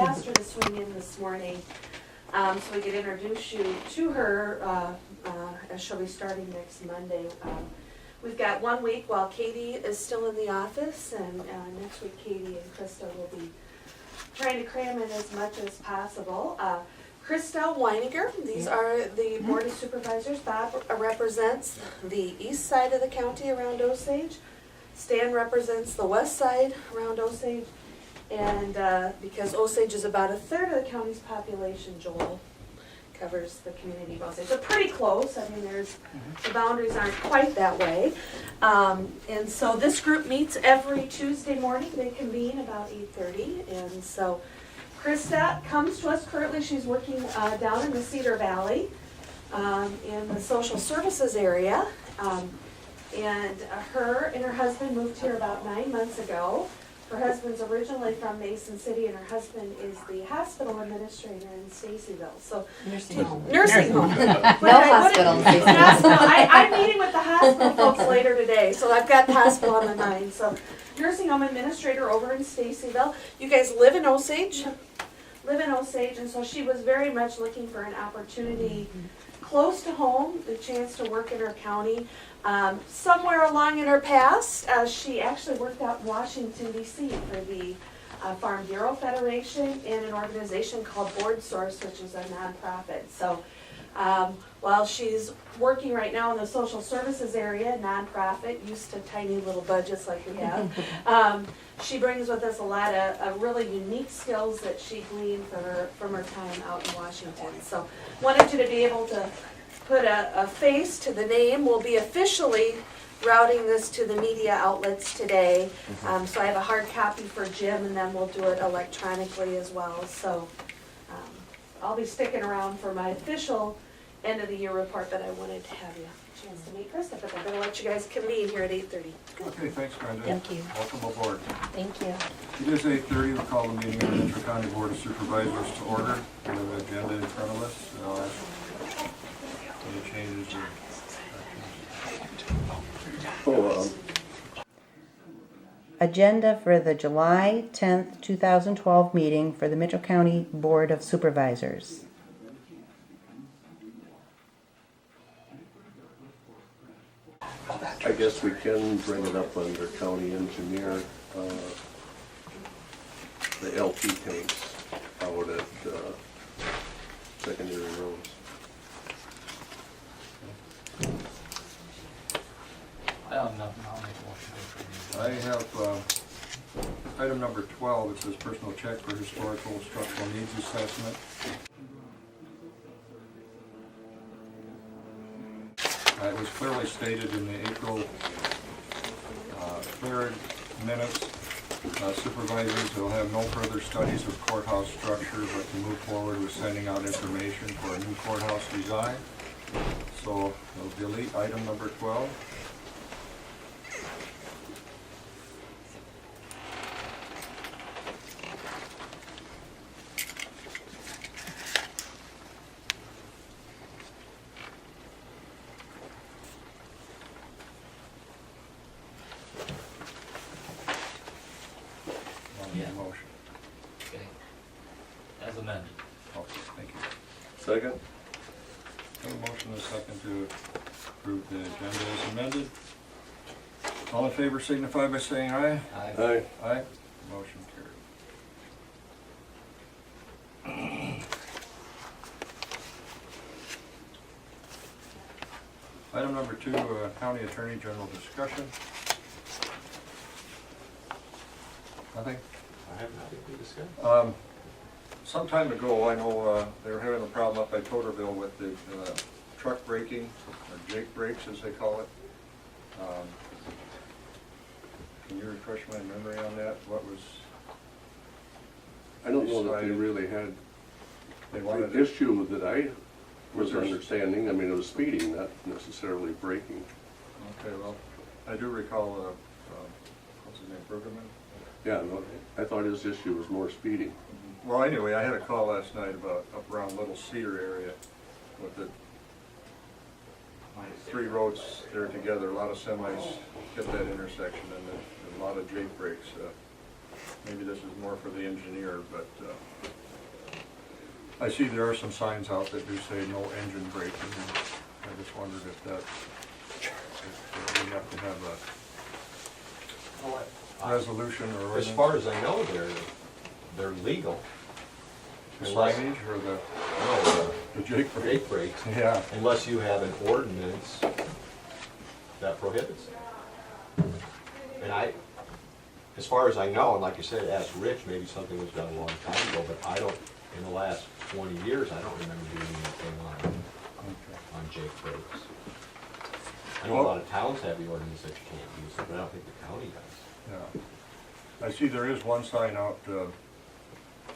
asked her to swing in this morning so we could introduce you to her as she'll be starting next Monday. We've got 1 week while Katie is still in the office, and next week Katie and Krista will be trying to cram in as much as possible. Krista Weininger, these are the Board of Supervisors. Bob represents the east side of the county around Osage. Stan represents the west side around Osage. And because Osage is about 1/3 of the county's population, Joel covers the community of Osage. So pretty close. I mean, the boundaries aren't quite that way. And so this group meets every Tuesday morning. They convene about 8:30. And so Krista comes to us currently. She's working down in the Cedar Valley in the social services area. And her and her husband moved here about 9 months ago. Her husband's originally from Mason City, and her husband is the hospital administrator in Stacyville. So Nursing home. Nursing home. No hospital in Stacyville. Hospital. I'm meeting with the hospital folks later today, so I've got the hospital on my mind. So nursing home administrator over in Stacyville. You guys live in Osage? Live in Osage, and so she was very much looking for an opportunity close to home, the chance to work in her county. Somewhere along in her past, she actually worked out in Washington, D.C. for the Farm Bureau Federation and an organization called Board Source, which is a nonprofit. So while she's working right now in the social services area, nonprofit, used to tiny little budgets like we have, she brings with us a lot of really unique skills that she gleaned from her time out in Washington. So wanted you to be able to put a face to the name. We'll be officially routing this to the media outlets today. So I have a hard copy for Jim, and then we'll do it electronically as well. So I'll be sticking around for my official end of the year report, but I wanted to have you a chance to meet Krista. But I'm going to let you guys convene here at 8:30. Okay, thanks, Brenda. Thank you. Welcome aboard. Thank you. It is 8:30. We'll call the meeting of the Inter-County Board of Supervisors to order. We have an agenda in front of us. I'll ask any changes or Agenda for the July 10th, 2012 meeting for the Mitchell County Board of Supervisors. I guess we can bring it up under county engineer, the LP tanks out at secondary roads. I don't know, I'll make a motion. I have item number 12. It says personal check for historical structural needs assessment. It was clearly stated in the April 3rd minutes. Supervisors will have no further studies of courthouse structure, but to move forward with sending out information for a new courthouse design. So we'll delete item number 12. Yeah. Motion. Okay. As amended. Okay, thank you. Second? A motion and a second to approve the agenda as amended. All in favor signify by saying aye. Aye. Aye. Motion carried. Item number 2, County Attorney General discussion. Nothing? I have nothing to discuss. Some time ago, I know they were having a problem up by Totterville with the truck braking, or Jake brakes as they call it. Can you refresh my memory on that? What was? I don't know that they really had They wanted the it. issue that I was Was there- understanding. I mean, it was speeding, not necessarily braking. Okay, well, I do recall, what's his name, Brueggemann? Yeah, no, I thought his issue was more speeding. Well, anyway, I had a call last night about up around Little Cedar area with the 3 roads there together. A lot of semis hit that intersection, and a lot of Jake brakes maybe this is more for the engineer, but I see there are some signs out that do say no engine braking. And I just wondered if that, if we have to have a resolution or As ordinance. far as I know, they're legal. The Unless- signage or No, the Jake brake? brake brakes, Yeah, unless you have an ordinance that prohibits it. And as far as I know, and like you said, ask Rich, maybe something was done a long time ago, but I don't, in the last 20 years, I don't remember doing anything on Jake brakes. I know a lot of towns have the ordinance that you can't use it, but I don't think the county does. yeah. I see there is one sign out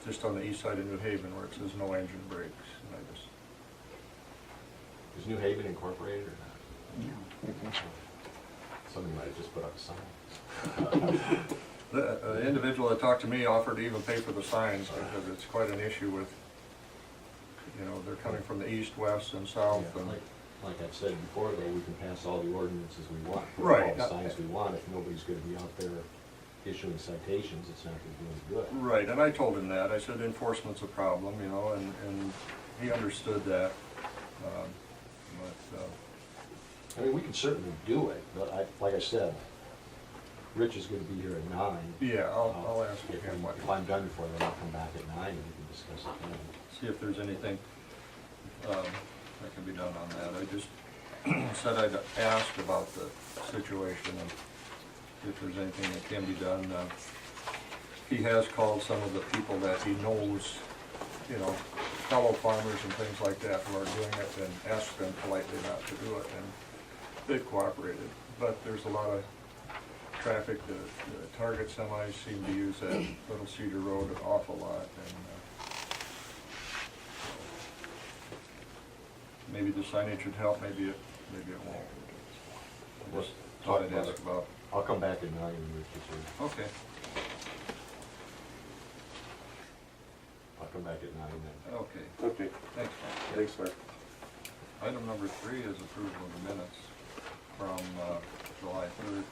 just on the east side of New Haven where it says no engine brakes. And I just, Is New Haven incorporated or not? Somebody might have just put up signs. the individual that talked to me offered to even pay for the signs because it's quite an issue with, you know, they're coming from the east, west, and south. Yeah, And like I've said before, though, we can pass all the ordinances we want, put Right. all the signs we want. If nobody's gonna be out there issuing citations, it's not gonna do any good. Right, and I told him that. I said enforcement's a problem, you know, and he understood that. But I mean, we can certainly do it, but like I said, Rich is gonna be here at 9. yeah, I'll ask If him what, if I'm done before then, I'll come back at 9 and we can discuss it then. see if there's anything that can be done on that. I just said I'd ask about the situation and if there's anything that can be done. He has called some of the people that he knows, you know, fellow farmers and things like that who are doing it and asked them politely not to do it, and they've cooperated. But there's a lot of traffic. The Target semis seem to use that Little Cedar Road an awful lot, and maybe the signage would help, maybe it won't. I just thought I'd ask about. I'll come back at 9 and Rich is here. Okay, I'll come back at 9 then. okay, Okay, thanks, Mike. thanks, Mark. Item number 3 is approval of the minutes from July 3rd.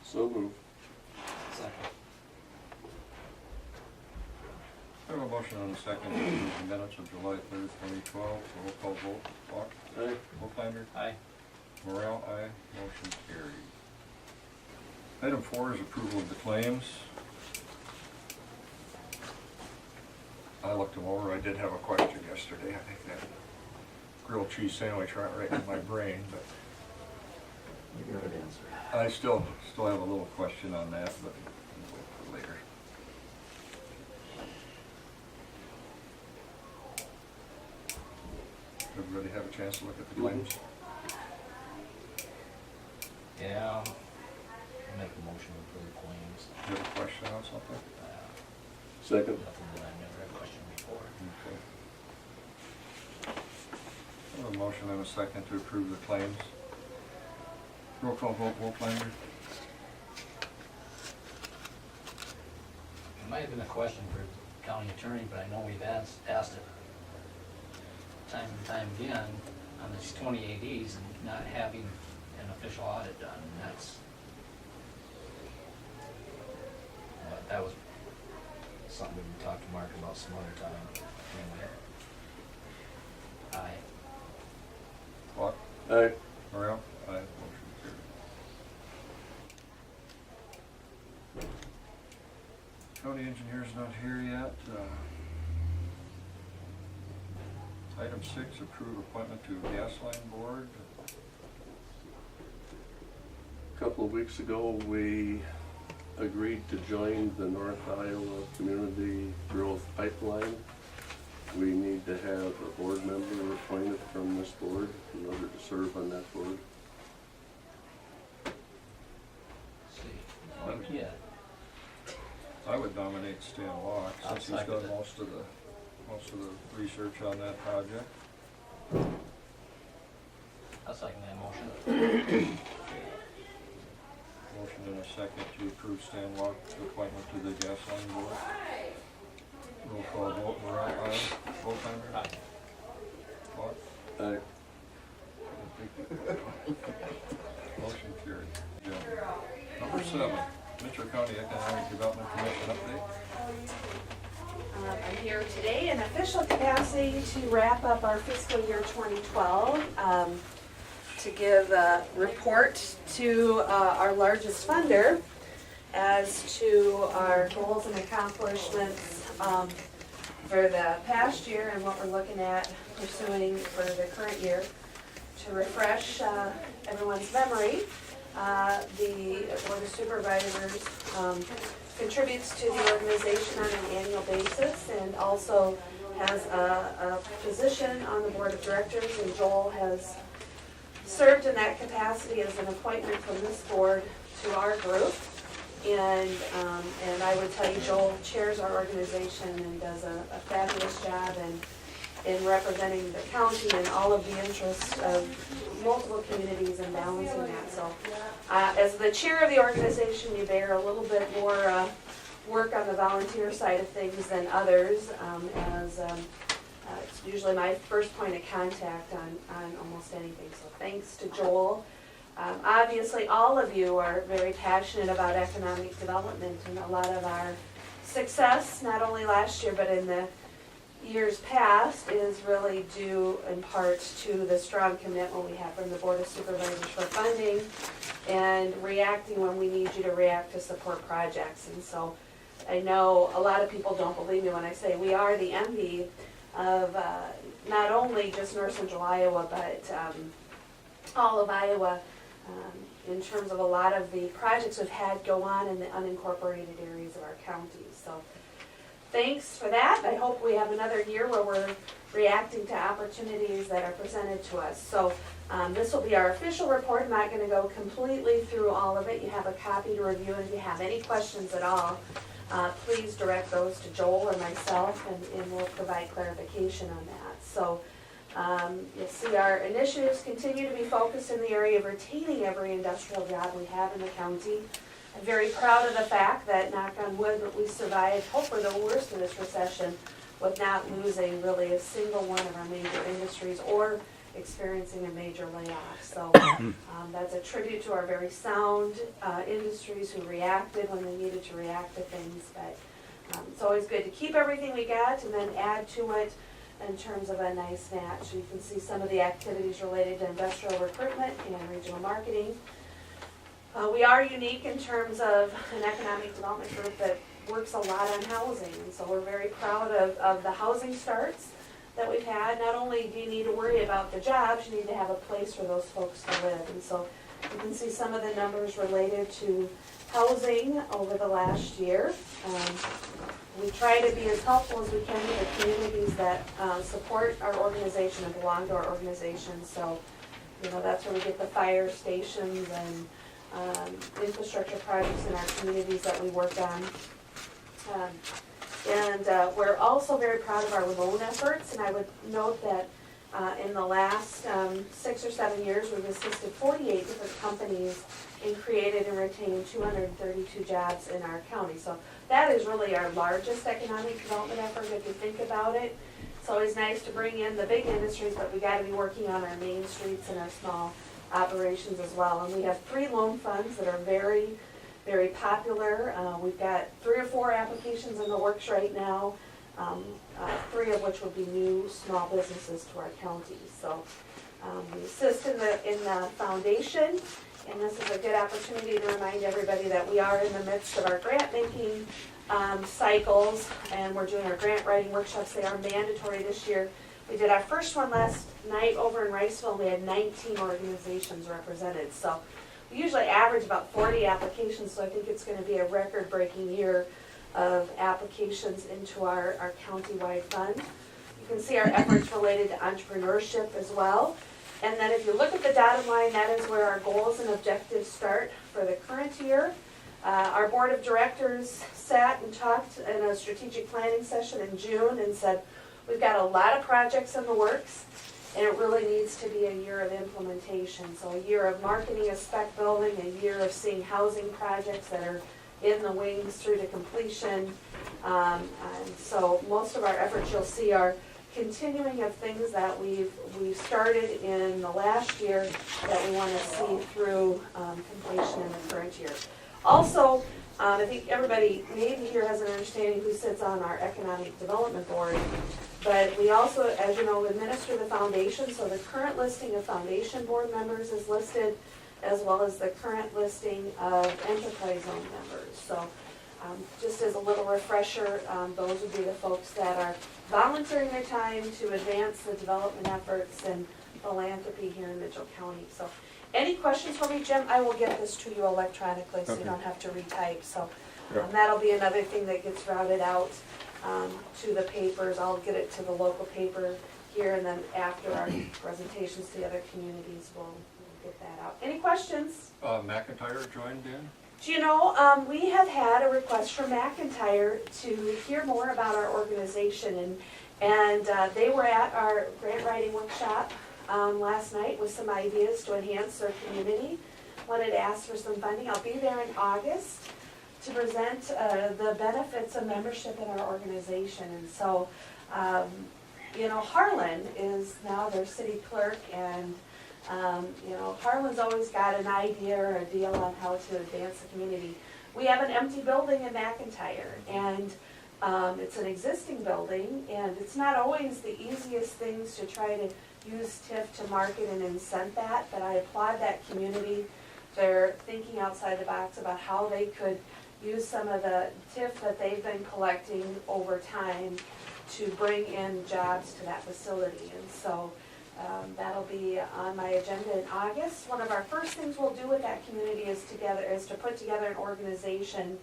So moved. Second. I have a motion and a second to approve the minutes of July 3rd, 2012. Roll call vote. Walk. Aye. Wolflander. Aye. Morale, aye. Motion carried. Item 4 is approval of the claims. I looked them over. I did have a question yesterday. I think that grilled cheese sandwich went right in my brain, but You're gonna answer. I still have a little question on that, but we'll wait for later. Everybody have a chance to look at the claims? Yeah, I'll make a motion for the claims. Do you have a question on something? Second. Nothing that I've never had a question before. Okay. I have a motion and a second to approve the claims. Roll call vote, Wolflander. It might have been a question for the county attorney, but I know we've asked it time and time again on these 20 ADs and not having an official audit done, and that's, but that was something we talked to Mark about some other time. Anyway. Aye. Walk. Aye. Morale? Aye. Motion carried. County engineer's not here yet. Item 6, approve appointment to gas line board. A couple of weeks ago, we agreed to join the North Iowa Community Growth Pipeline. We need to have a board member appointed from this board in order to serve on that board. Yeah. I would nominate Stan Locke, I'll since he's second done it. most of the most of the research on that project. I'll second that motion. Motion and a second to approve Stan Walk's appointment to the gas line board. Roll call vote, aye. Vote timer? Aye. Walk? Aye. Motion carried. Yeah. Number 7, Mitchell County Economic Development Commission update. I'm here today in official capacity to wrap up our fiscal year 2012, to give a report to our largest funder as to our goals and accomplishments for the past year and what we're looking at pursuing for the current year. To refresh everyone's memory, the Board of Supervisors contributes to the organization on an annual basis and also has a position on the Board of Directors, and Joel has served in that capacity as an appointment from this board to our group. And I would tell you, Joel chairs our organization and does a fabulous job in representing the county and all of the interests of multiple communities and balancing that. So as the chair of the organization, you bear a little bit more work on the volunteer side of things than others, as it's usually my first point of contact on almost anything. So thanks to Joel. Obviously, all of you are very passionate about economic development, and a lot of our success, not only last year, but in the years past, is really due in part to the strong commitment we have from the Board of Supervisors for funding and reacting when we need you to react to support projects. And so I know a lot of people don't believe me when I say we are the envy of not only just North Central Iowa, but all of Iowa, in terms of a lot of the projects we've had go on in the unincorporated areas of our county. So thanks for that. I hope we have another year where we're reacting to opportunities that are presented to us. So this will be our official report. I'm not going to go completely through all of it. You have a copy to review, and if you have any questions at all, please direct those to Joel or myself, and we'll provide clarification on that. So you'll see our initiatives continue to be focused in the area of retaining every industrial job we have in the county. I'm very proud of the fact that, knock on wood, that we survived, hopefully the worst of this recession, with not losing really a single one of our major industries or experiencing a major layoff. So that's a tribute to our very sound industries who reacted when they needed to react to things. But it's always good to keep everything we got and then add to it in terms of a nice match. You can see some of the activities related to industrial recruitment and regional marketing. We are unique in terms of an economic development group that works a lot on housing, and so we're very proud of the housing starts that we've had. Not only do you need to worry about the jobs, you need to have a place for those folks to live. And so you can see some of the numbers related to housing over the last year. We try to be as helpful as we can to the communities that support our organization and belong to our organization. So, you know, that's where we get the fire stations and infrastructure projects in our communities that we work on. We're also very proud of our loan efforts, and I would note that in the last 6 or 7 years, we've assisted 48 different companies and created and retained 232 jobs in our county. So that is really our largest economic development effort if you think about it. It's always nice to bring in the big industries, but we got to be working on our main streets and our small operations as well. And we have 3 loan funds that are very, very popular. We've got 3 or 4 applications in the works right now, 3 of which will be new small businesses to our county. So we assist in the foundation, and this is a good opportunity to remind everybody that we are in the midst of our grant making cycles, and we're doing our grant writing workshops. They are mandatory this year. We did our first one last night over in Riceville, and we had 19 organizations represented. So we usually average about 40 applications, so I think it's going to be a record-breaking year of applications into our county-wide fund. You can see our efforts related to entrepreneurship as well. And then if you look at the dotted line, that is where our goals and objectives start for the current year. Our board of directors sat and talked in a strategic planning session in June and said, We've got a lot of projects in the works, and it really needs to be a year of implementation. So a year of marketing a spec building, a year of seeing housing projects that are in the wings through to completion. And so most of our efforts you'll see are continuing of things that we've started in the last year that we want to see through completion in the current year. Also, I think everybody maybe here has an understanding who sits on our Economic Development Board, but we also, as you know, administer the foundation, so the current listing of foundation board members is listed, as well as the current listing of enterprise zone members. So just as a little refresher, those would be the folks that are volunteering their time to advance the development efforts and philanthropy here in Mitchell County. So any questions for me, Jim? I will get this to you electronically so you don't have to retype. So that'll be another thing that gets routed out to the papers. I'll get it to the local paper here, and then after our presentations to the other communities, we'll get that out. Any questions? McIntyre joined in? Do you know, we have had a request from McIntyre to hear more about our organization, and they were at our grant writing workshop last night with some ideas to enhance their community. Wanted to ask for some funding. I'll be there in August to present the benefits of membership in our organization. And so, you know, Harlan is now their city clerk, and you know, Harlan's always got an idea or a deal on how to advance the community. We have an empty building in McIntyre, and it's an existing building, and it's not always the easiest things to try to use TIF to market and incent that, but I applaud that community. They're thinking outside the box about how they could use some of the TIF that they've been collecting over time to bring in jobs to that facility. And so that'll be on my agenda in August. One of our first things we'll do with that community is to put together an organization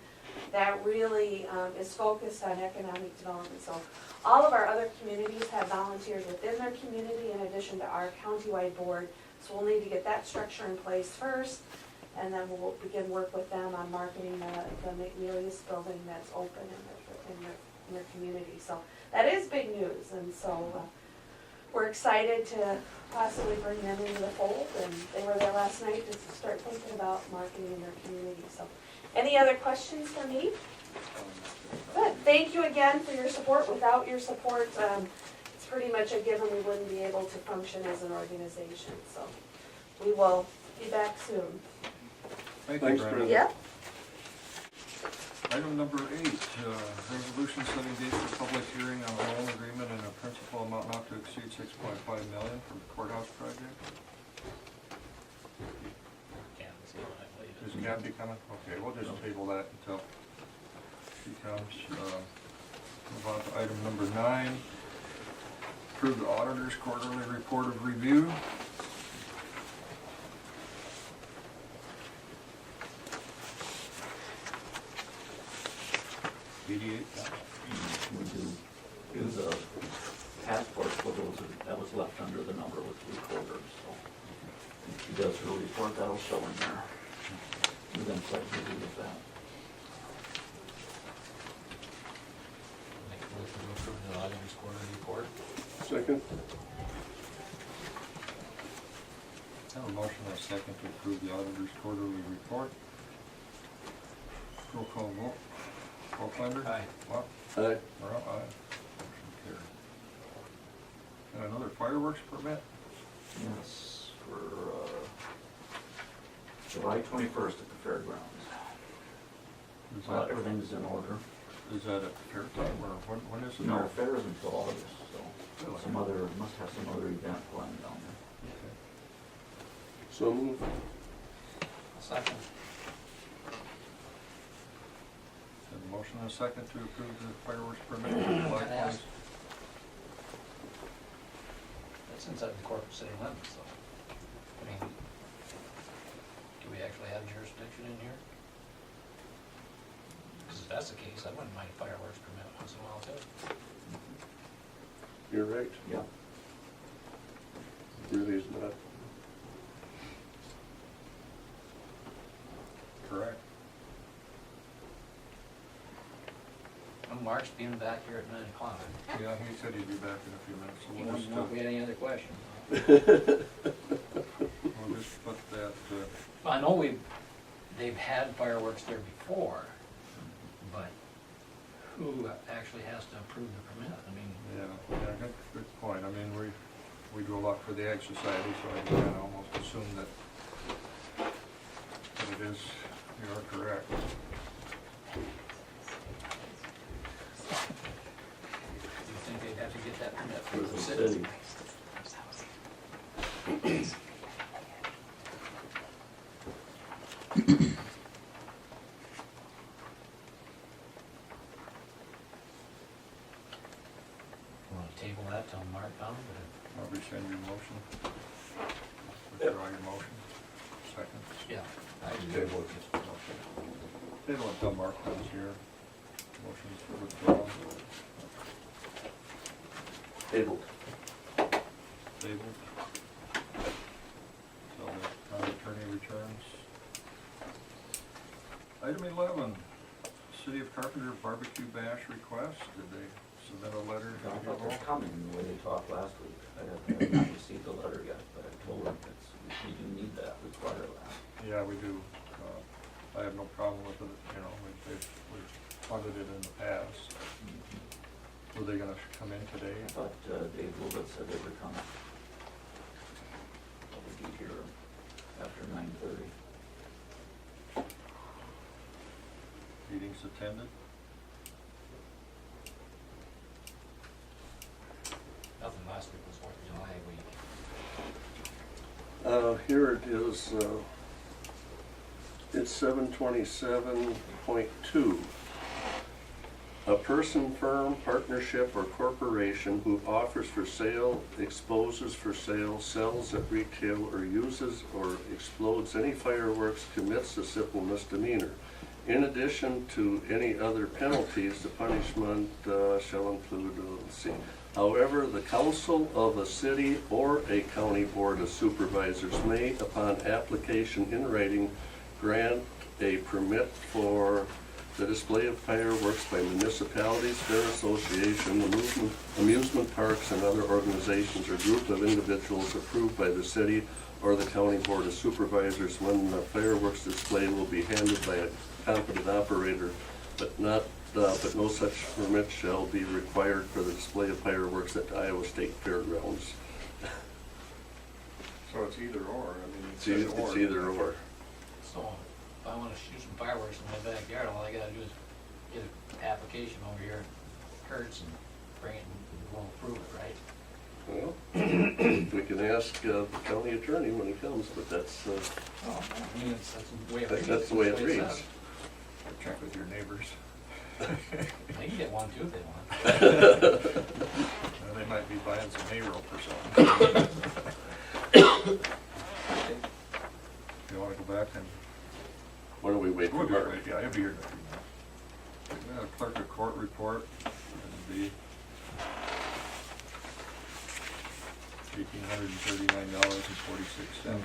that really is focused on economic development. So all of our other communities have volunteers within their community in addition to our countywide board. So we'll need to get that structure in place first, and then we'll begin work with them on marketing the McNeelius building that's open in their community. So that is big news, and so we're excited to possibly bring them into the fold, and they were there last night to start thinking about marketing in their community. So any other questions for me? Good. Thank you again for your support. Without your support, it's pretty much a given we wouldn't be able to function as an organization. So we will be back soon. Thank Thanks, you, Brenda. Brenda. Yep. Item number 8, resolution setting date for public hearing on a loan agreement and a principal amount not to exceed $6.5 million for the Courthouse Project. Is Kathy coming? Okay, we'll just table that until she comes. Move on to item number 9. Approve the auditor's quarterly report of review. We do the passport for those that was left under the number with 3 quarters, so she does her report, that'll show in there. We're then quite busy with that. Make a motion to approve the auditor's quarterly report. Second? I have a motion and a second to approve the auditor's quarterly report. Roll call vote. Volklander? Aye. What? Aye. Morrell, aye. Motion carried. And another fireworks permit? Yes, for July 21st at the fairgrounds. Is that, Everything's in order. is that at the fair time, or when is it? No, there? fair is until August, so must have some other event planned down there. Okay. So moved. Second. Have a motion and a second to approve the fireworks permit for July Can I ask? 20th. That's inside the corporate city limits, so, I mean, do we actually have jurisdiction in here? Because if that's the case, I wouldn't mind a fireworks permit once in a while too. You're right. Yeah. Really is not. Correct. I'm Mark's being back here at 9 o'clock. Yeah, he said he'd be back in a few minutes, so He we'll wants just, to know if we had any other questions. we'll just put that, I know they've had fireworks there before, but who actually has to approve the permit? I mean, yeah, good point. I mean, we do a lot for the Ag Society, so I can almost assume that it is, you are correct. do you think they'd have to get that permit For from the the city? city. Want to table that till Mark comes? I'll rescind your motion. Withdraw your motion. Second. Yeah. Table it. Table it till Mark comes here. Motion's for withdrawal. Tabled. Tabled. So the county attorney returns. Item 11, City of Carpenter barbecue bash request. Did they submit a letter? I thought they were coming the way they talked last week. I have not received the letter yet, but I told them we do need that, require that. Yeah, we do. I have no problem with it, you know, we've funded it in the past. Were they gonna come in today? I thought Dave Willett said they were coming. I would be here after 9:30. Meetings attended? Nothing last week was 4th of July week. Here it is, it's 727.2. A person, firm, partnership, or corporation who offers for sale, exposes for sale, sells at retail, or uses or explodes any fireworks commits a civil misdemeanor. In addition to any other penalties, the punishment shall include, let's see. However, the council of a city or a county board of supervisors may, upon application in writing, grant a permit for the display of fireworks by municipalities, fair association, amusement parks, and other organizations or group of individuals approved by the city or the county board of supervisors when the fireworks display will be handled by a competent operator, but no such permit shall be required for the display of fireworks at Iowa State Fairgrounds. So it's either or, I mean. It's either or. So if I want to shoot some fireworks in my backyard, all I gotta do is get an application over here at Kurt's and bring it and we'll approve it, right? Well, we can ask the county attorney when he comes, but that's, Oh, I mean, that's the way it reads. that's the way it That's reads. says. Check with your neighbors. They can get one too if they want. They might be buying some hay rope or something. You wanna go back and? Why don't we wait for We'll do Mark? it right, yeah, he'll be here. Clerk of court report, it'll be $1,839.46.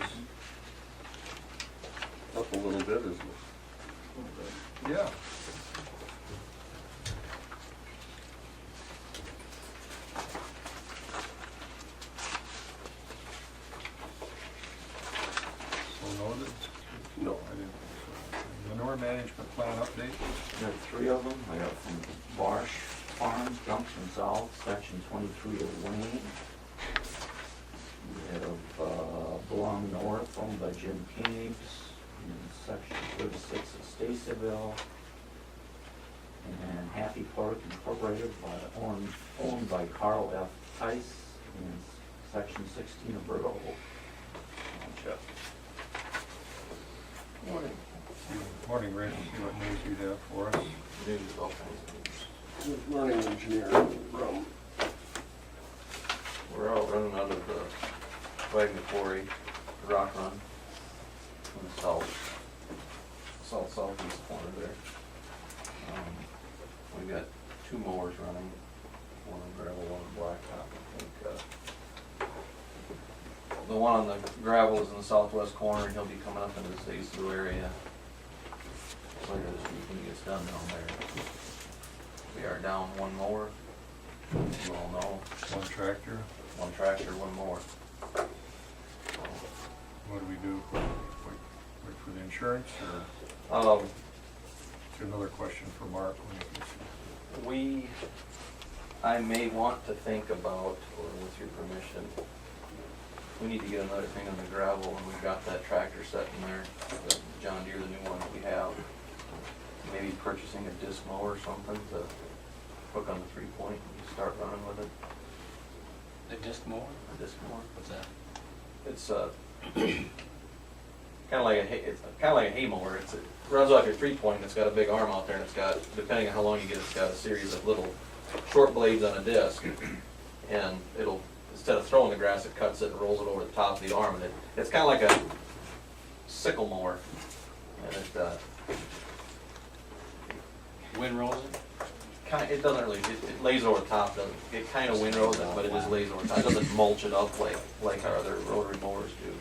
Up a little bit, isn't it? Yeah. So noted? No. I didn't. Manure management plan update? I got 3 of them. I got from Bosch Farms, Junction South, section 23 of Wayne. We have Belong North, owned by Jim Caves, in section 36 of Stacyville. And Happy Park Incorporated, owned by Carl F. Tice, in section 16 of Bergo Township. Morning. Morning, Rich, see what news you have for us. Good morning, engineer. We're out running out of the Wagner Quarry, rock run, from the southeast corner there. We got 2 mowers running, one on gravel, one on blacktop. I think the one on the gravel is in the southwest corner, and he'll be coming up into this Azloo area later this week when he gets done down there. We are down one mower. You all know, One tractor, one tractor, one mower. what do we do? Wait for the insurance, or it's another question for Mark when he gets here. I may want to think about, or with your permission, we need to get another thing on the gravel, and we've got that tractor sitting there, the John Deere, the new one that we have. Maybe purchasing a disc mower or something to hook on the 3-point and start running with it. The disc mower? A disc mower. What's that? It's kind of like a hay mower. It runs off your 3-point. It's got a big arm out there, and it's got, depending on how long you get, it's got a series of little short blades on a disc, and it'll, instead of throwing the grass, it cuts it and rolls it over the top of the arm, and it's kind of like a sickle mower, and Windrows it? it doesn't really, it lays over the top, doesn't it? Kind of windrows it, but it just lays over the top. It doesn't mulch it up like our other rotary mowers do.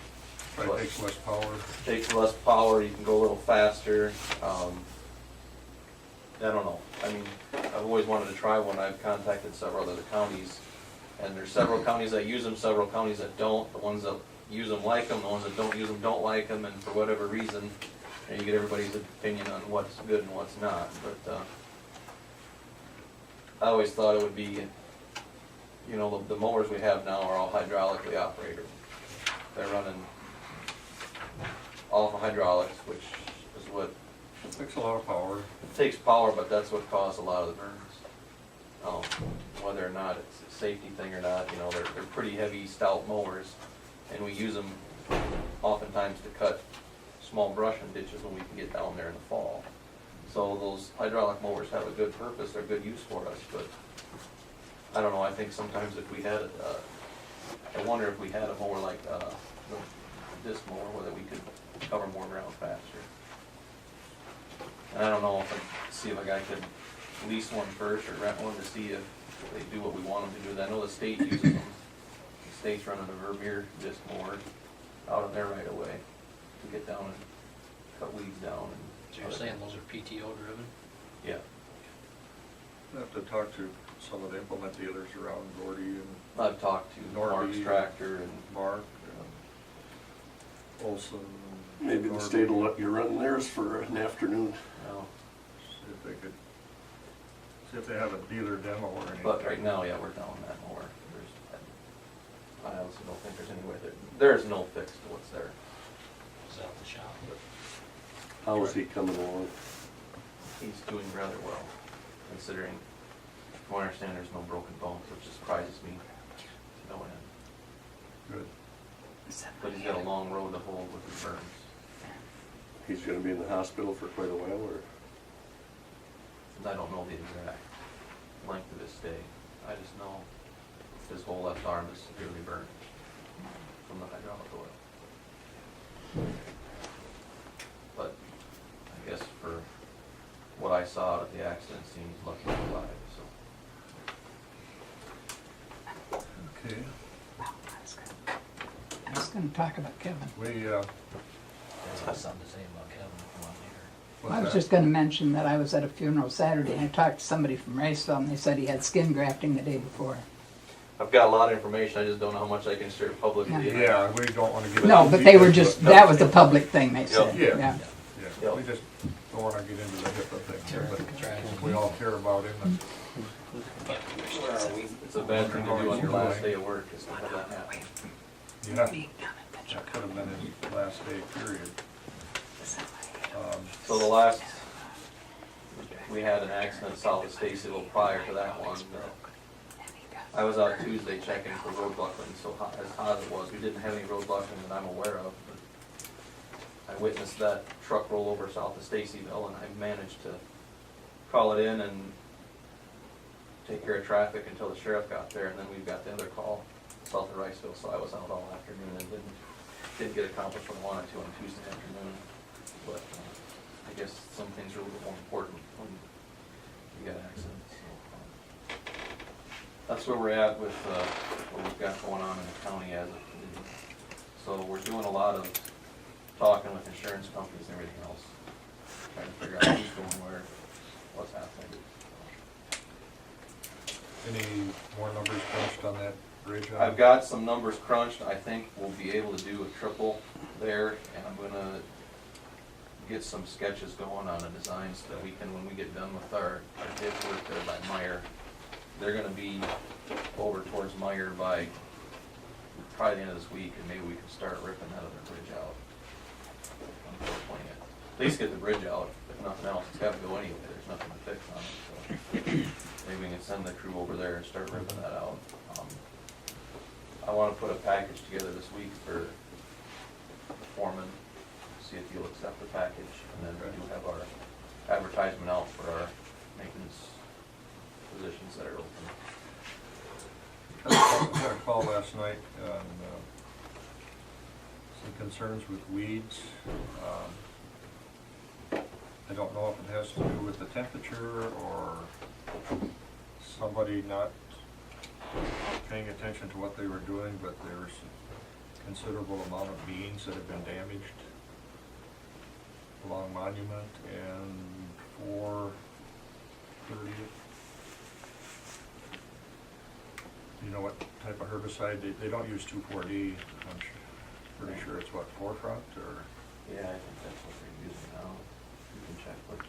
Probably takes less power. Takes less power, you can go a little faster. I don't know. I mean, I've always wanted to try one. I've contacted several other counties, and there's several counties that use them, several counties that don't. The ones that use them like them, the ones that don't use them don't like them, and for whatever reason, you get everybody's opinion on what's good and what's not. But I always thought it would be, you know, the mowers we have now are all hydraulically operated. They're running off of hydraulics, which is what Takes a lot of power. it takes power, but that's what caused a lot of the burns. Whether or not it's a safety thing or not, you know, they're pretty heavy, stout mowers, and we use them oftentimes to cut small brush and ditches when we can get down there in the fall. So those hydraulic mowers have a good purpose, they're good use for us, but I don't know, I think sometimes if we had, I wonder if we had a mower like the disc mower, whether we could cover more ground faster. And I don't know see if a guy could lease one first or rent one to see if they do what we want them to do. I know the state uses them. The state's running a Vermeer disc mower out of there right away to get down and cut weeds down. So you're saying those are PTO driven? Yeah. I have to talk to some of the implement dealers around Gordy and I've talked to Mark's Norby, Tractor and Mark, Olson. Maybe the state will let you run theirs for an afternoon. See if they could, see if they have a dealer demo or anything. But right now, yeah, we're down that mower. I honestly don't think there's any way there's no fix to what's there. Is that the shop? How is he coming along? He's doing rather well, considering, from what I understand, there's no broken bones, which surprises me to no end. Good. But he's got a long road to hold with his burns. He's gonna be in the hospital for quite a while, or? I don't know the exact length of his stay. I just know his whole left arm is severely burned from the hydraulic oil. But I guess for what I saw at the accident scene, he's lucky he's alive, so. Okay. I was gonna talk about Kevin. We, I have something to say about Kevin if you want to hear. what's I was that? just gonna mention that I was at a funeral Saturday, and I talked to somebody from Raceville, and they said he had skin grafting the day before. I've got a lot of information, I just don't know how much I can share publicly. Yeah, we don't wanna give. No, it but they were details, just, but- that was the public thing they said, Yeah. yeah. Yeah, we just don't wanna get into the HIPAA thing, Terrific tragedy. but we all care about him. It's a bad thing to do on your last day of work, is to have that happen. Yeah, that could have been his last day, period. So we had an accident south of Stacyville prior to that one. I was out Tuesday checking for road buckling, so as hot as it was, we didn't have any road buckling that I'm aware of. But I witnessed that truck roll over south of Stacyville, and I managed to call it in and take care of traffic until the sheriff got there, and then we got the other call south of Riceville, so I was out all afternoon and didn't get accomplished what I wanted to on Tuesday afternoon. But I guess some things are a little more important when you got accidents. So, that's where we're at with what we've got going on in the county as of today. So we're doing a lot of talking with insurance companies and everything else, trying to figure out who's going where, what's happening. Any more numbers crunched on that bridge? I've got some numbers crunched. I think we'll be able to do a triple there, and I'm gonna get some sketches going on a design so that we can, when we get done with our ditch work there by Meyer, they're gonna be over towards Meyer by probably the end of this week, and maybe we can start ripping that other bridge out. Unfortunately, at least get the bridge out, if nothing else, it's gotta go anyway, there's nothing to fix on it, so. Maybe we can send the crew over there and start ripping that out. I wanna put a package together this week for the foreman, see if he'll accept the package, and then we do have our advertisement out for our maintenance positions that are open. I had a call last night on some concerns with weeds. I don't know if it has to do with the temperature or somebody not paying attention to what they were doing, but there's a considerable amount of beans that have been damaged along Monument and 430. You know what type of herbicide? They don't use 2,4-D. I'm pretty sure it's what, Forefront or? Yeah, I think that's what they're using now. You can check with,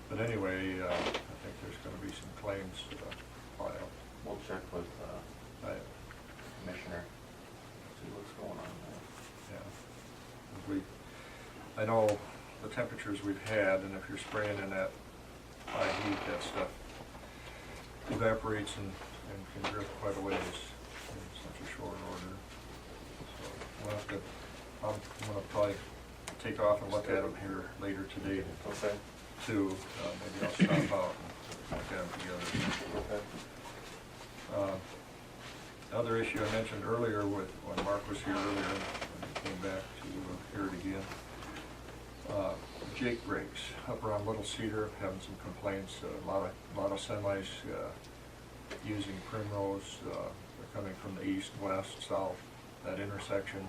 But anyway, I think there's gonna be some claims filed. we'll check with I- Commissioner, see what's going on there. Yeah. I know the temperatures we've had, and if you're spraying in that high heat, that stuff evaporates and can drift quite a ways in such a short order. So we'll have to, I'm gonna probably take off and look at them here later today Okay. too. Maybe I'll stop out and look at them together. Okay. The other issue I mentioned earlier with, when Mark was here earlier, and he came back to hear it again, Jake brakes up around Little Cedar, having some complaints, a lot of semis using Primrose, they're coming from the east, west, south, that intersection.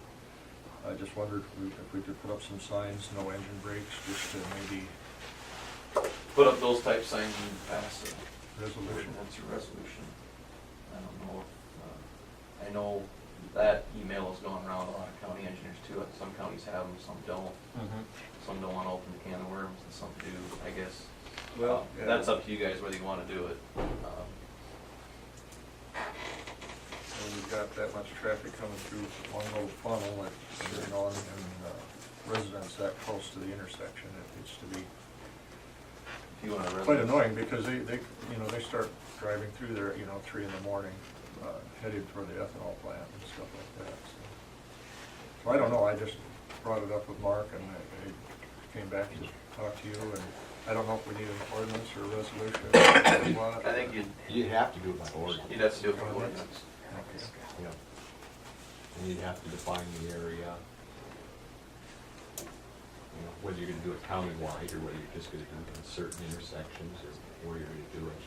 I just wondered if we could put up some signs, no engine brakes, just to maybe Put up those type signs and pass the resolution. That's a resolution. I don't know if, I know that email is going around a lot of county engineers too. Some counties have them, some don't. Some don't wanna open the can of worms, and some do, I guess. Well, yeah. That's up to you guys whether you wanna do it. When you've got that much traffic coming through one little funnel, like, you know, and residents that close to the intersection, it gets to be If you wanna quite annoying, because they, you know, they start driving through there, 3 in the morning, headed for the ethanol plant and stuff like that, so. So I don't know, I just brought it up with Mark, and I came back to talk to you, and I don't know if we need an ordinance or a resolution or what. I think You'd have to do it by ordinance. you'd have to do it by ordinance. Okay. Yeah. And you'd have to define the area. Whether you're gonna do it countywide, or whether you're just gonna do it in certain intersections, or where you're gonna do it.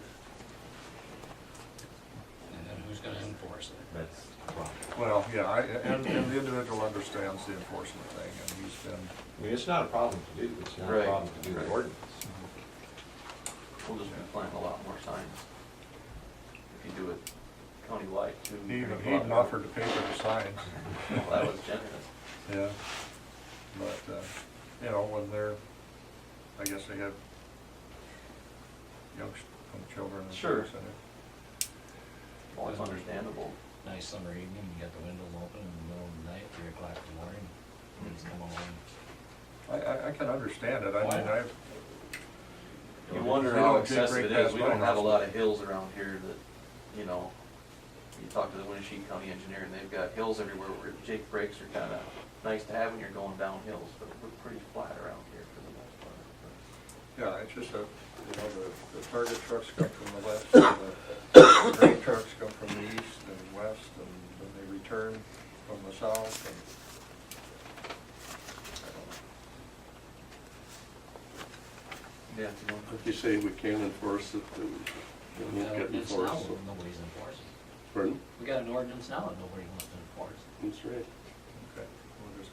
And then who's gonna enforce it? That's the problem. Well, yeah, and the individual understands the enforcement thing, and he's been, I mean, it's not a problem to do, it's not a Right, problem to do the right. ordinance. We'll just be planting a lot more signs. If you do it countywide too. he you're gonna even go out there. offered to pay for the signs. Well, that was generous. Yeah, but, when they're, I guess they have young children and Sure. things in it. Well, it's understandable. Nice summer evening, you got the windows open in the middle of the night, 3 o'clock in the morning, kids come along. I can understand it, I Why mean, not? You wonder They how don't dig excessive right it past is. We my don't have a house. lot of hills around here that, you talk to the Winnebago County engineer and they've got hills everywhere where Jake brakes are kinda nice to have when you're going down hills, but we're pretty flat around here for the most part. Yeah, it's just the target trucks come from the left, and the grain trucks come from the east and west, and then they return from the south, and I don't know. Yeah, If you say we can't enforce it, then it We got won't an get ordinance now, enforced. and nobody's enforcing. Pardon? We got an ordinance now and nobody wants to enforce. That's right. Okay, we'll just,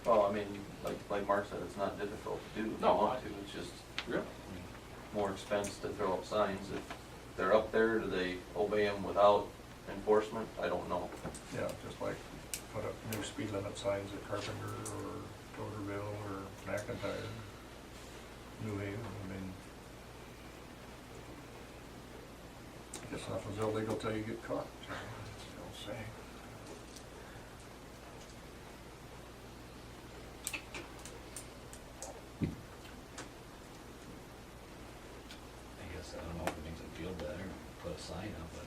Well, I mean, like Mark said, it's not difficult to do if you No, want to. It's just Really? more expense to throw up signs if they're up there, do they obey them without enforcement? I don't know. Yeah, just like put up new speed limit signs at Carpenter or Toterville or McIntyre, New Haven, I mean. I guess nothing's illegal till you get caught, so that's the old saying. I guess, I don't know if it makes them feel better, put a sign up, but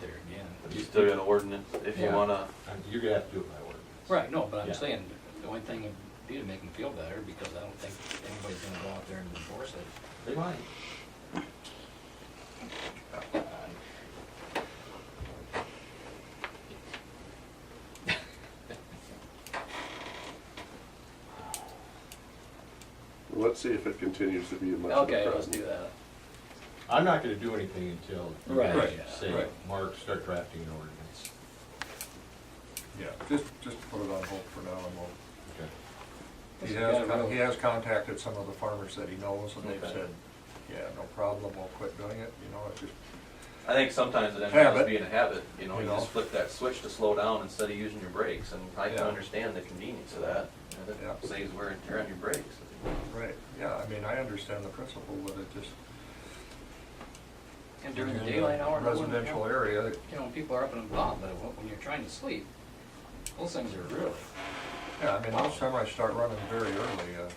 there again. But you still got an ordinance if you Yeah. wanna, You're gonna have to do it by ordinance. Right, no, but I'm Yeah. saying, the only thing would be to make them feel better, because I don't think anybody's gonna go out there and enforce it. They might. Let's see if it continues to be a much of a Okay, problem. let's do that. I'm not gonna do anything until you Right, guys yeah, say, right. Mark, start drafting an ordinance. Yeah, just put it on hold for now and we'll. Okay. He has contacted some of the farmers that he knows and they've Okay. said, yeah, no problem, we'll quit doing it, you know, it just, I think sometimes it ends Habit. up being a habit, you know, You you know. just flip that switch to slow down instead of using your brakes, and I can Yeah. understand the convenience of that. You know, Yeah. that saves wear and tear on your brakes. right, yeah, I mean, I understand the principle, but it just. And during the in a daylight hour, no one- Residential area, you know, people are up and about, but when you're trying to sleep, those things are really, yeah, I mean, most time I start running very early, You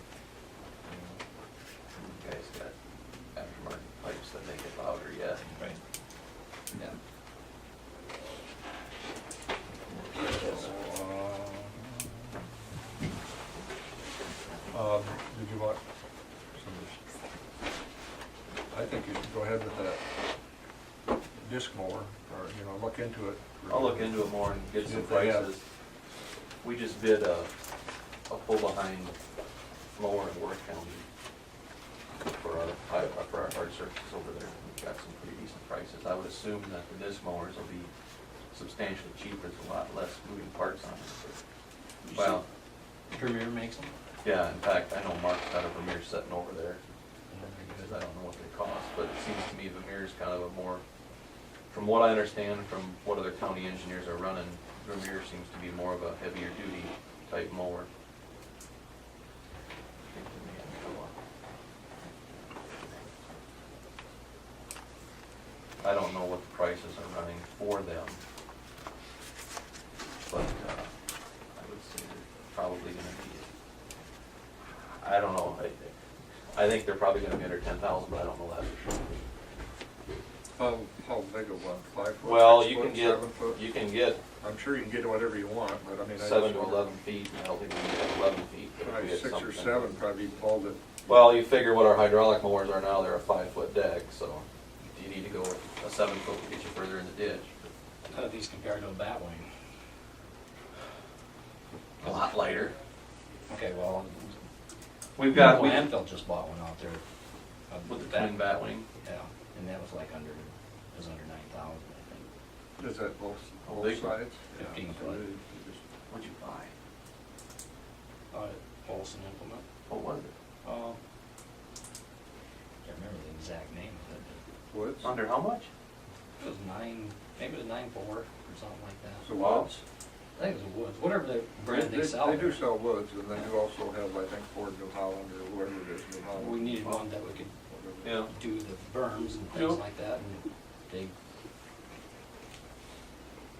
guys got aftermarket pipes that make it louder, yeah. right. Yeah. did you want some, I think you should go ahead with that disc mower, or, you know, look into it. I'll look into it more and get See some if they have- prices. We just bid a pull-behind mower in Worth County for our hard surfaces over there. We've got some pretty decent prices. I would assume that the disc mowers will be substantially cheaper, there's a lot less moving parts on it. Well, Premier makes them? yeah, in fact, I know Mark's got a Vermeer sitting over there, because I don't know what they cost, but it seems to me Vermeer's kind of a more, from what I understand, from what other county engineers are running, Vermeer seems to be more of a heavier duty type mower. I think they may have to go up. I don't know what the prices are running for them, but I would say they're probably gonna be, I don't know, I think they're probably gonna be under 10,000, but I don't know that for sure. How big a one, 5 foot? Well, 6 you foot, can get, 7 foot? you can get I'm sure you can get whatever you want, but I mean. I 7 just to wonder- 11 feet, and I don't think we can get 11 feet. but if we Probably get 6 or something- 7, probably all that. Well, you figure what our hydraulic mowers are now, they're a 5-foot deck, so you need to go with a 7-foot to get you further in the ditch. How do these compare to a Batwing? A lot lighter. Okay, well, We've got, Landfill just bought one out there. with the twin batwing, Yeah, and that was like under, it was under 9,000, I think. Is that both big one. sides? 15 Yeah, so foot. you just- what'd you buy? Olson implement. What was it? Can't remember the exact name of it, Woods? Under how much? but it was maybe it was 9.4 or something like that. So Woods? I think it was a Woods, whatever the brand they sell. They do there. sell Woods, and they do also have, I think, Ford New Holland or whatever it is, New Holland. We needed one that we could Yeah. do the berms and Yeah. things like that, and they,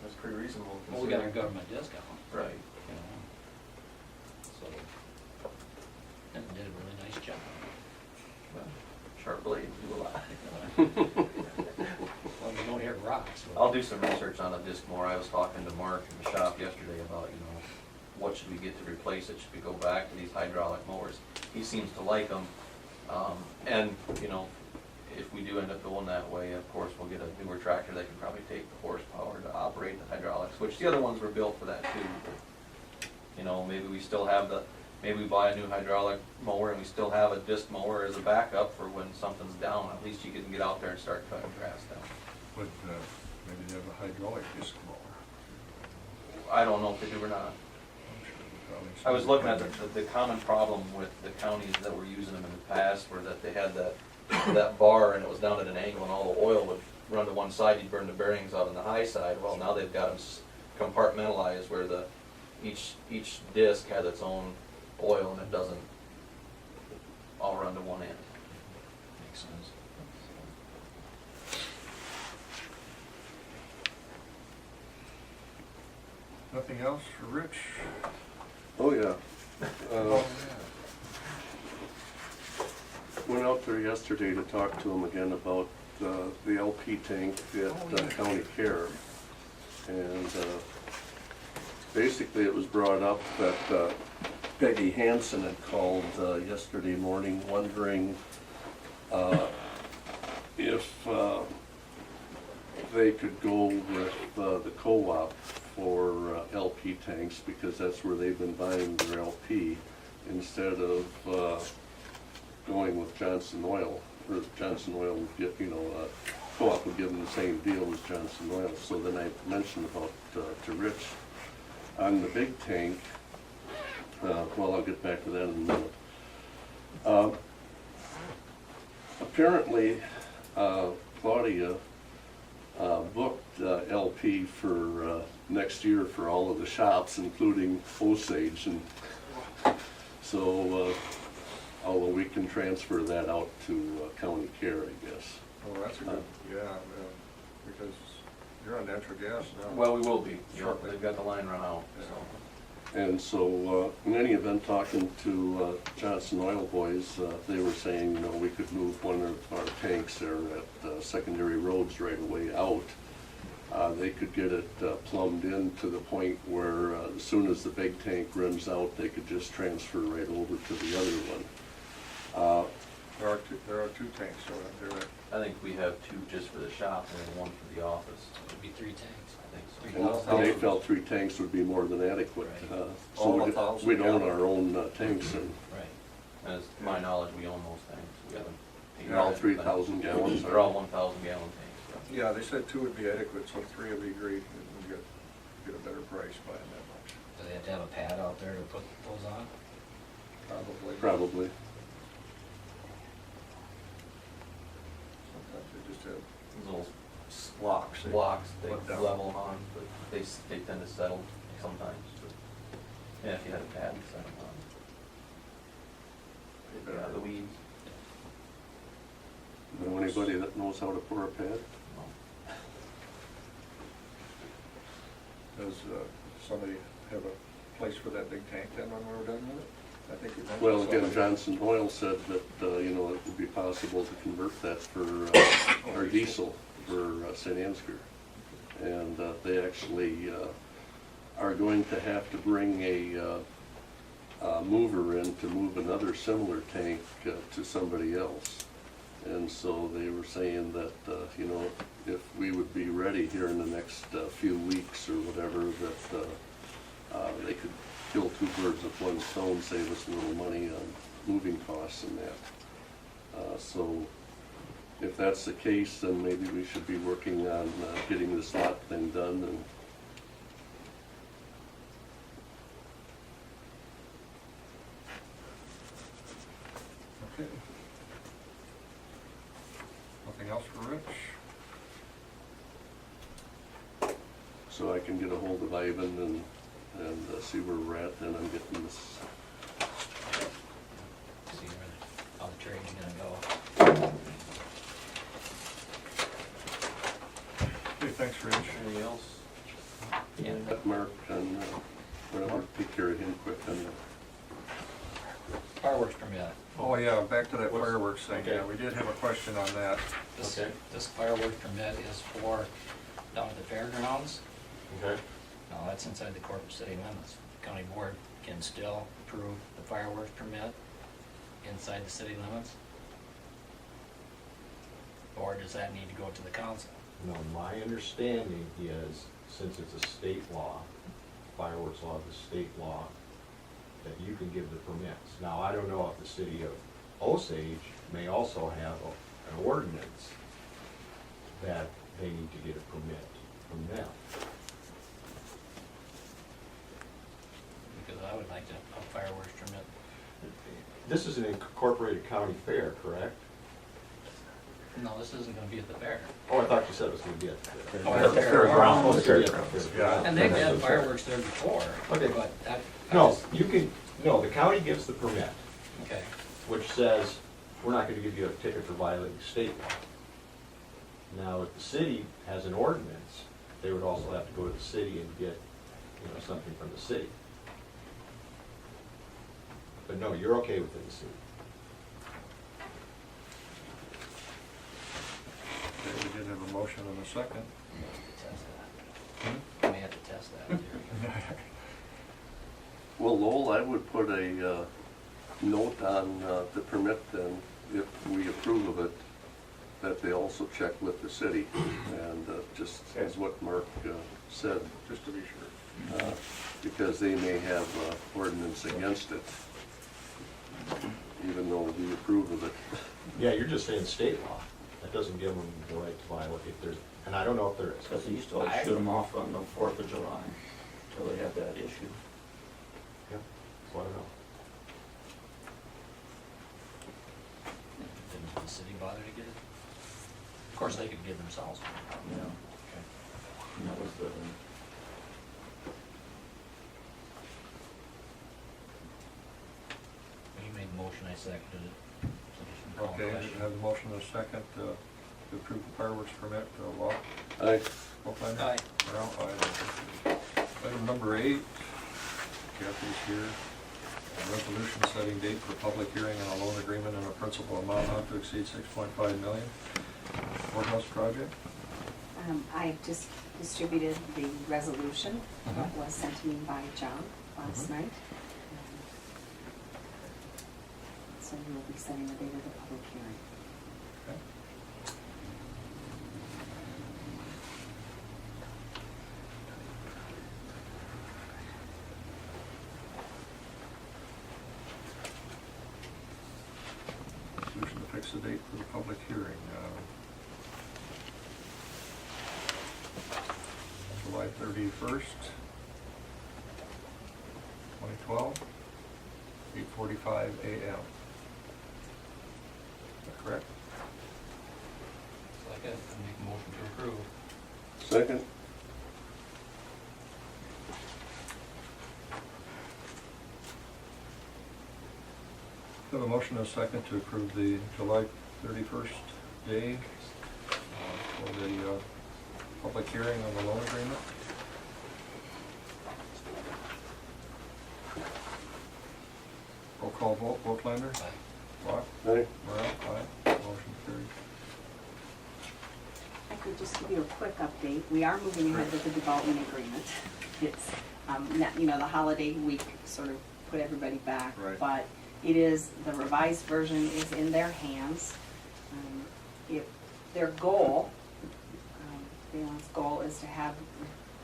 That's pretty reasonable. well, we got our government discount, Right. you know. So, and it did a really nice job. Well, sharp blades do a lot. Well, we don't hear rocks. but- I'll do some research on a disc mower. I was talking to Mark in the shop yesterday about, you know, what should we get to replace it? Should we go back to these hydraulic mowers? He seems to like them. And, you know, if we do end up going that way, of course, we'll get a newer tractor that can probably take the horsepower to operate the hydraulics, which the other ones were built for that too. You know, maybe we still have maybe we buy a new hydraulic mower and we still have a disc mower as a backup for when something's down. At least you can get out there and start cutting grass down. Would, maybe they have a hydraulic disc mower. I don't know if they do or not. I'm sure they probably I was sell looking at them. the common problem with the counties that were using them in the past were that they had that bar and it was down at an angle and all the oil would run to one side, you'd burn the bearings out on the high side. Well, now they've got them compartmentalized where each disc has its own oil and it doesn't all run to one end. Makes sense. Nothing else for Rich? Oh, yeah. Oh, Went out there yesterday to talk to him again about the LP tank at County Care. And basically it was brought up that Peggy Hansen had called yesterday morning wondering if they could go with the co-op for LP tanks, because that's where they've been buying their LP, instead of going with Johnson Oil, or Johnson Oil would get, co-op would give them the same deal as Johnson Oil. So then I mentioned about to Rich on the big tank. Well, I'll get back to that in a minute. Apparently, Claudia booked LP for next year for all of the shops, including Osage, and so although we can transfer that out to County Care, I guess. well, that's a good, because you're on natural gas now. Well, we will be. Shortly. They've got the line run out, so. And so, in any event, talking to Johnson Oil boys, they were saying, we could move one of our tanks there at secondary roads right away out. They could get it plumbed in to the point where as soon as the big tank runs out, they could just transfer right over to the other one. There are two tanks, so there. I think we have two just for the shop and then one for the office. It'd be 3 tanks. I think so. And they felt 3 tanks would be more than adequate. Right. So All 1,000 we'd own gallons. our own tanks, and Right. As to my knowledge, we own those tanks. We haven't. they're all 3,000 gallons. They're all 1,000 gallon tanks. Yeah, they said 2 would be adequate, so 3 would be great, and we get a better price buying that much, Do they have to have a pad out there to put those on? probably. Probably. Sometimes they just have Little blocks. blocks, they Let down. level on, but they tend to settle sometimes. But yeah, if you had a pad, you set them on. They better- Yeah, the weeds. Know anybody that knows how to pour a pad? No. Does somebody have a place for that big tank then when we're done with it? I think we mentioned Well, again, somebody. Johnson Oil said that, it would be possible to convert that for, our diesel for St. Ansgar. And they actually are going to have to bring a mover in to move another similar tank to somebody else. And so they were saying that, if we would be ready here in the next few weeks or whatever, that they could kill 2 birds with 1 stone, save us a little money on moving costs and that. So if that's the case, then maybe we should be working on getting this lot thing done and Okay. Nothing else for Rich? so I can get a hold of Ivan and see where we're at, and I'm getting this. See how the trade's gonna go. Okay, thanks, Rich. Anything else? Yeah. Let Mark and whatever, take care of him quick and Fireworks permit. Oh, yeah, back to that What's- fireworks thing, okay. yeah, we did have a question on that. This, Okay. this fireworks permit is for down at the fairgrounds. Okay. No, that's inside the corporate city limits. County board can still approve the fireworks permit inside the city limits? Or does that need to go to the council? No, my understanding is, since it's a state law, fireworks law is a state law, that you can give the permits. Now, I don't know if the city of Osage may also have an ordinance that they need to get a permit from them. Because I would like to, a fireworks permit. This is an incorporated county fair, correct? No, this isn't gonna be at the fair. Oh, I thought you said it was gonna be at the Oh, at the fairgrounds. fairgrounds. Yeah. And they've had fireworks there before, Okay. but that. No, you can, no, the county gives the permit, Okay, which says, we're not gonna give you a ticket for violating state law. Now, if the city has an ordinance, they would also have to go to the city and get, something from the city. But no, you're okay within the city. Okay, we did have a motion and a second. test that. I may have to test that. Well, Lowell, I would put a note on the permit then, if we approve of it, that they also check with the city. And just as what Mark said, Just to be sure. because they may have ordinance against it, even though we approve of it. Yeah, you're just saying state law. That doesn't give them the right to violate if there's, and I don't know if there is. Because they used to always shoot them off on the 4th of July, until they had that issue. Yeah, so I don't know. Didn't the city bother to get it? Of course, they could give themselves one. Yeah. Okay. And that was the, You made the motion, I seconded it. So just call the Okay, question. we have the motion and a second to approve the fireworks permit, law. Aye. Bookbinder? Aye. Morale, aye. Item number 8, Kathy's here. A resolution setting date for public hearing on a loan agreement and a principal amount not to exceed $6.5 million. Courthouse Project. I just distributed the resolution that was sent to me by John last night. So we will be setting the date of the public hearing. Okay. Resolution to fix the date for the public hearing. July 31st, 2012, 8:45 a.m. Is that correct? Like it, I make a motion to approve. Second? We have a motion and a second to approve the July 31st day for the public hearing on the loan agreement. Roll call vote, Voigtlander? Aye. Block? Aye. Morale? Aye. Motion carried. I could just give you a quick update. We are moving ahead with the development agreement. It's, the holiday week sort of put everybody back. Right. But it is, the revised version is in their hands. Their goal, Valen's goal is to have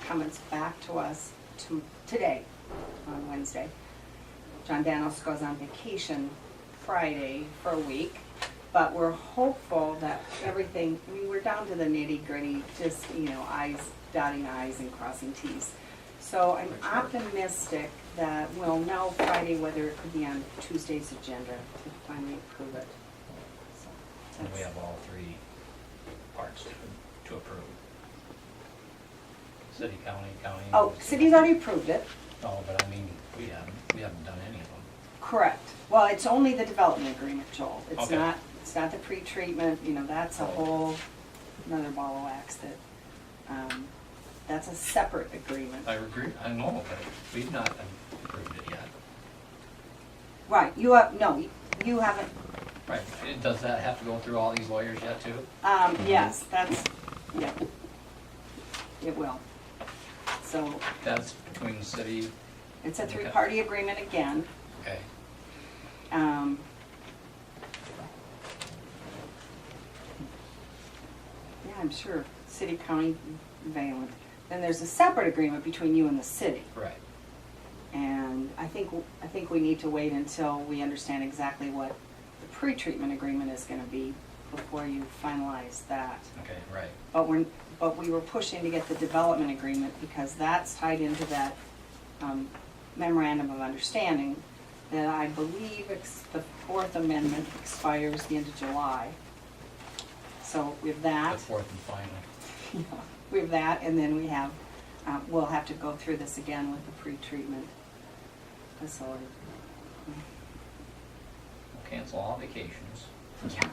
comments back to us today, on Wednesday. John Danos goes on vacation Friday for a week. But we're hopeful that everything, we're down to the nitty gritty, just, dotting i's and crossing t's. So I'm optimistic that we'll know Friday whether it could be on Tuesday's agenda to finally approve it. So And we that's- have all three parts to approve. City, county. Oh, city's already approved it, Oh, but I mean, we haven't done any of them. correct. Well, it's only the development agreement, Joel. It's Okay. not the pre-treatment, that's a whole another ball of wax that's a separate agreement. I agree, I know, but we've not approved it yet. Right, you haven't, Right, does that have to go through all these lawyers yet too? yes, yeah. It will. So That's between the city, it's a three-party agreement again. okay, Yeah, I'm sure, city, county, Valent. Then there's a separate agreement between you and the city. right. And I think we need to wait until we understand exactly what the pre-treatment agreement is gonna be before you finalize that. Okay, right. But we were pushing to get the development agreement because that's tied into that memorandum of understanding that I believe the Fourth Amendment expires the end of July. So we have The that. fourth and final. We have that, and then we have, we'll have to go through this again with the pre-treatment facility. We'll cancel all vacations. Yeah. and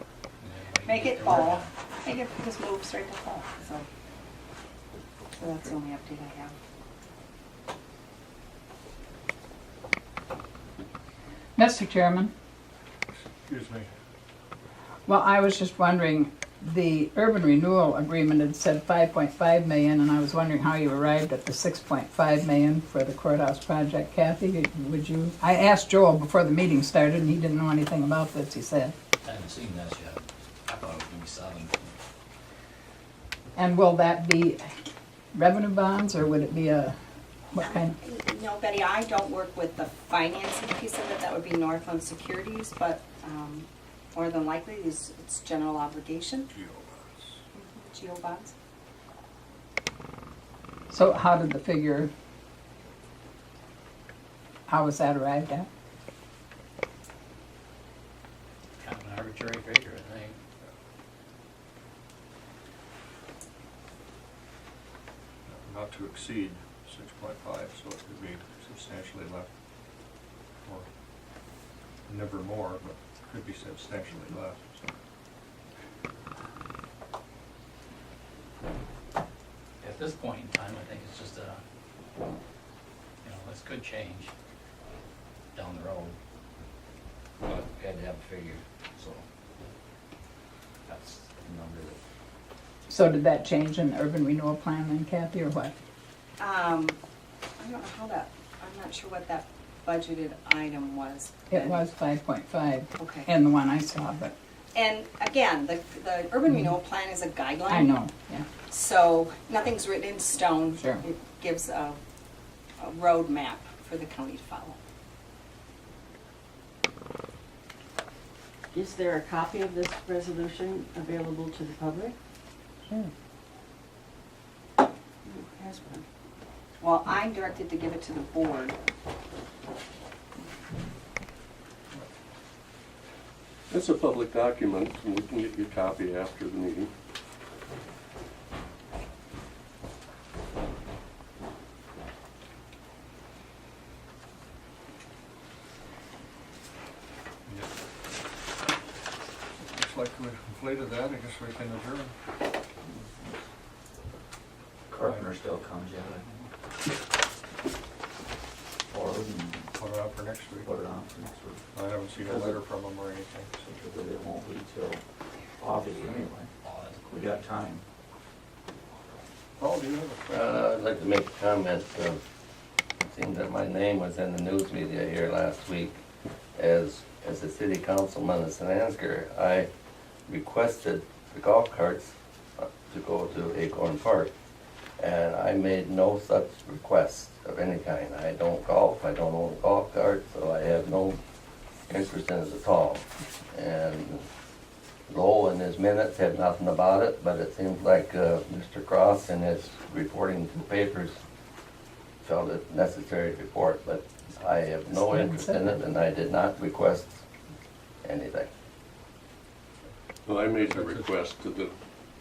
everybody Make get it to work fall, on it. make it just move straight to fall, so. So that's the only update I have. Mr. Chairman, Excuse me. well, I was just wondering, the urban renewal agreement had said 5.5 million, and I was wondering how you arrived at the 6.5 million for the Courthouse Project. Kathy, would you, I asked Joel before the meeting started, and he didn't know anything about this, he said. I haven't seen this yet. I thought it was gonna be 7. And will that be revenue bonds, or would it be a, what kind? No, Betty, I don't work with the financing piece of it, that would be Northland Securities, but more than likely, it's general obligation, GO bonds. So how did the figure, how was that arrived at? Kind of an arbitrary figure, I think. Not to exceed 6.5, so it could be substantially less. Or never more, but could be substantially less. So. At this point in time, I think it's just this could change down the road. But we had to have a figure, so that's the number that. So did that change in the urban renewal plan then, Kathy, or what? I don't know how that, I'm not sure what that budgeted item was. It was 5.5 Okay. in the one I saw, but And again, the urban renewal plan is a guideline. I know, yeah. So nothing's written in stone. Sure. It gives a roadmap for the county to follow. Is there a copy of this resolution available to the public? Sure. Who has one? Well, I'm directed to give it to the board. It's a public document, and we can get you a copy after the meeting. Looks like we've completed that. I guess we can adjourn. Carpenter still comes yet. Or we can Put it up for next week. put it on for next week. I haven't seen a letter from them or anything. But it won't be till August anyway. We got time. Paul, do you have a question? I'd like to make a comment. It seems that my name was in the news media here last week as a city councilman of St. Ansgar. I requested the golf carts to go to Acorn Park, and I made no such request of any kind. I don't golf, I don't own a golf cart, so I have no interest in it at all. And Lowell in his minutes had nothing about it, but it seems like Mr. Cross in his reporting to the papers felt it necessary to report, but I have no interest in it, and I did not request anything. Well, I made the request to the,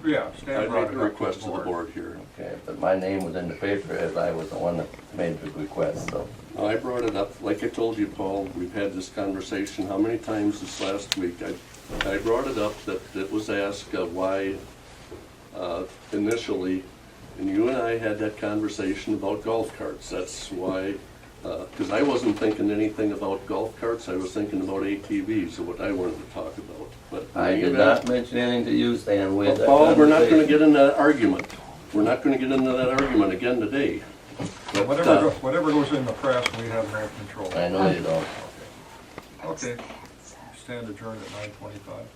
Yeah, I Stan brought made it the up request to the board here. Okay, but my name was in the paper as I was the one that made the request, so. I brought it up, like I told you, Paul, we've had this conversation how many times this last week? I brought it up that it was asked why initially, and you and I had that conversation about golf carts. That's why, because I wasn't thinking anything about golf carts, I was thinking about ATVs, or what I wanted to talk about. But I did not mention anything to you, Stan, we had that Paul, we're not gonna conversation. get in that argument. We're not gonna get into that argument again today. But, Whatever goes in the press, we have no control. I know you don't. Okay. Stand adjourned at 9:25.